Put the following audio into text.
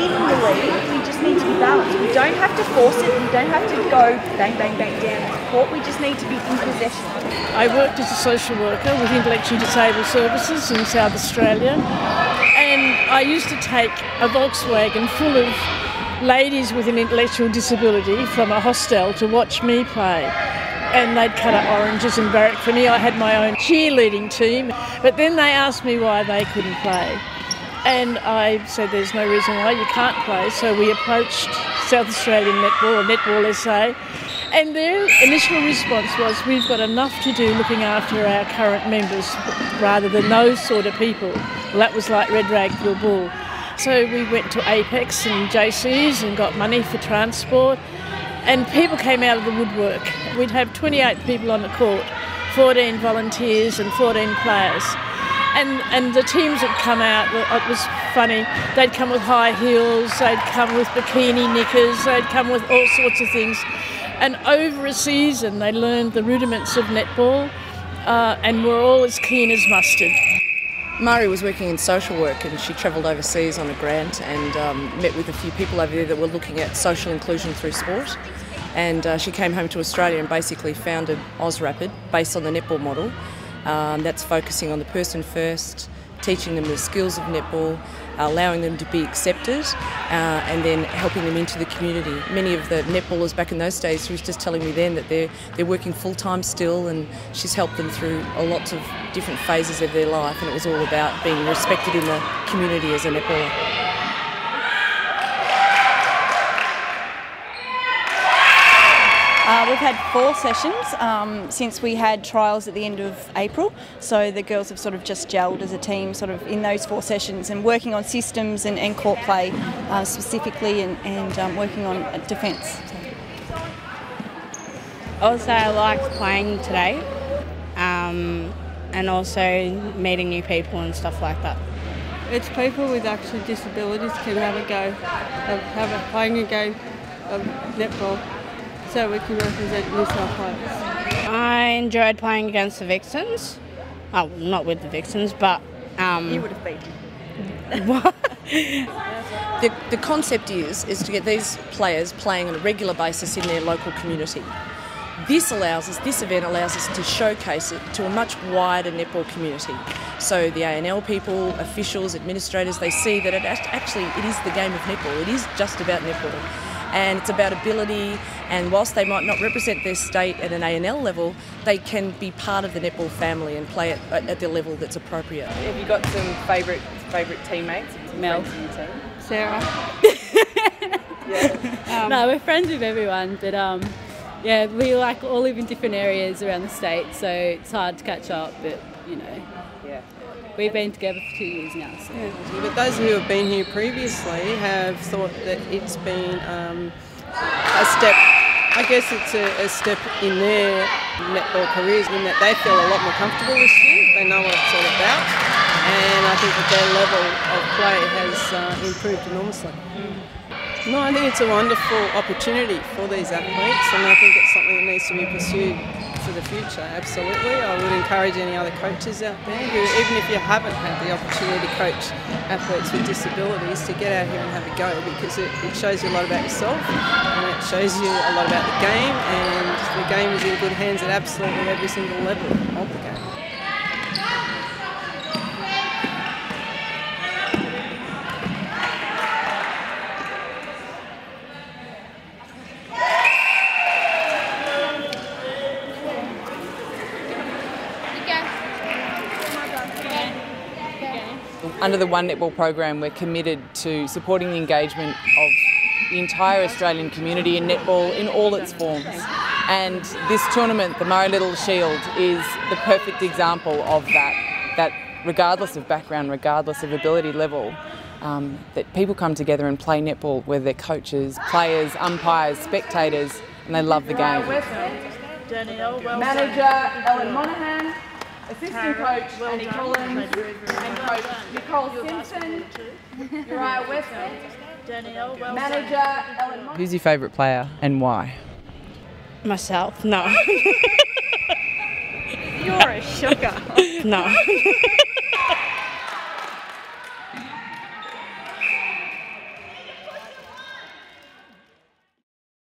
in the league, we just need to be balanced. We don't have to force it, we don't have to go bang, bang, bang down into court, we just need to be in possession. I worked as a social worker with Intellectually Disabled Services in South Australia, and I used to take a Volkswagen full of ladies with an intellectual disability from a hostel to watch me play. And they'd cut up oranges and barrack for me. I had my own cheerleading team, but then they asked me why they couldn't play. And I said there's no reason why you can't play, so we approached South Australian Netball, or Netball SA, and their initial response was, we've got enough to do looking after our current members rather than those sort of people. Well, that was like Red Rag to a Bull. So we went to Apex and JC's and got money for transport, and people came out of the woodwork. We'd have 28 people on the court, 14 volunteers and 14 players. And the teams that come out, it was funny, they'd come with high heels, they'd come with bikini knickers, they'd come with all sorts of things. And over a season they learned the rudiments of netball and were all as keen as mustard. Mari was working in social work, and she travelled overseas on a grant and met with a few people over there that were looking at social inclusion through sport. And she came home to Australia and basically founded AUSRAPID based on the netball model. That's focusing on the person first, teaching them the skills of netball, allowing them to be accepted, and then helping them into the community. Many of the netballers back in those days, she was just telling me then that they're working full-time still, and she's helped them through a lots of different phases of their life, and it was all about being respected in the community as a netballer. We've had 4 sessions since we had trials at the end of April, so the girls have sort of just gelled as a team sort of in those 4 sessions and working on systems and court play specifically, and working on defence. Also, I liked playing today and also meeting new people and stuff like that. It's people with actual disabilities can have a go, playing a game of netball, so we can represent New South Wales. I enjoyed playing against the Vixens. Oh, not with the Vixens, but... You would have beaten. What? The concept is to get these players playing on a regular basis in their local community. This event allows us to showcase it to a much wider netball community. So the ANL people, officials, administrators, they see that it is the game of netball. It is just about netball. And it's about ability, and whilst they might not represent their state at an ANL level, they can be part of the netball family and play it at the level that's appropriate. Have you got some favourite teammates? Mel. Sarah. Yeah. No, we're friends with everyone, but yeah, we like all live in different areas around the state, so it's hard to catch up, but you know. Yeah. We've been together for 2 years now. So. Yeah. But those who have been here previously have thought that it's been a step, I guess it's a step in their netball careers in that they feel a lot more comfortable this year. They know what it's all about, and I think that their level of play has improved enormously. No, I think it's a wonderful opportunity for these athletes, and I think it's something that needs to be pursued for the future, absolutely. I would encourage any other coaches out there who, even if you haven't had the opportunity to coach athletes with disabilities, to get out here and have a go, because it shows you a lot about yourself, and it shows you a lot about the game, and the game is in good hands at absolutely every single level of the game. Under the One Netball program, we're committed to supporting the engagement of the entire Australian community in netball in all its forms. And this tournament, the Little OAM Shield, is the perfect example of that regardless of background, regardless of ability level, that people come together and play netball, whether they're coaches, players, umpires, spectators, and they love the game. Manager Ellen Monaghan, assistant coach Annie Collins, and coach Nicole Simpson, Uriah Weston, manager Ellen Monaghan. Who's your favourite player and why? Myself? No. You're a shocker. No.